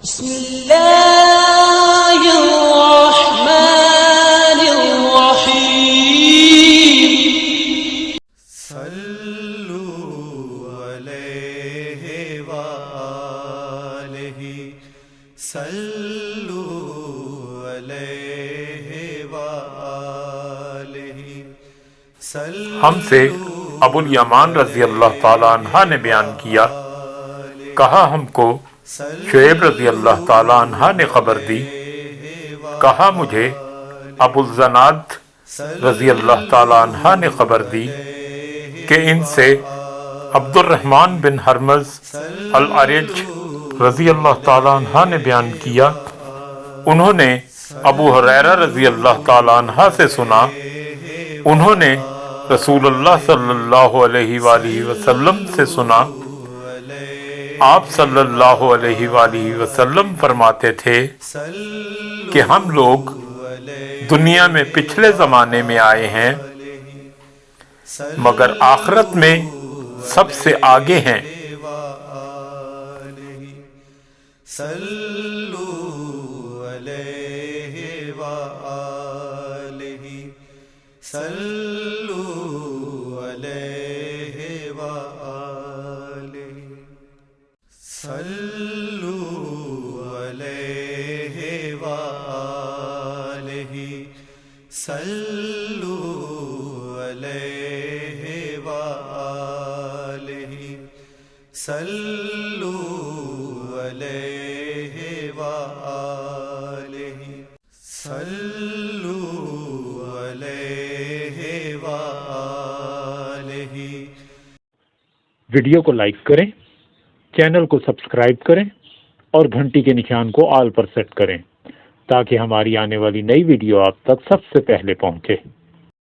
بسم اللہ الرحمن الرحیم صلو علیہ وآلہ صلو علیہ وآلہ ہم سے ابو الیمان رضی اللہ تعالیٰ عنہ نے بیان کیا، کہا ہم کو شعیب رضی اللہ تعالیٰ عنہ نے خبر دی، کہا مجھے ابو الزناد رضی اللہ تعالیٰ عنہ نے خبر دی کہ ان سے عبد الرحمن بن ہرمز الارج رضی اللہ تعالیٰ عنہ نے بیان کیا، انہوں نے ابو ہریرہ رضی اللہ تعالیٰ عنہ سے سنا، انہوں نے رسول اللہ صلی اللہ علیہ وآلہ وسلم سے سنا، آپ صلی اللہ علیہ وآلہ وسلم فرماتے تھے کہ ہم لوگ دنیا میں پچھلے زمانے میں آئے ہیں مگر آخرت میں سب سے آگے ہیں۔ صلو علیہ وآلہ صلو علیہ وآلہ صلو علیہ وآلہ صلو علیہ وآلہ صلو علیہ وآلہ صلو علیہ وآلہ۔ ویڈیو کو لائک کریں، چینل کو سبسکرائب کریں اور گھنٹی کے نشان کو آل پر سیٹ کریں تاکہ ہماری آنے والی نئی ویڈیو آپ تک سب سے پہلے پہنچے۔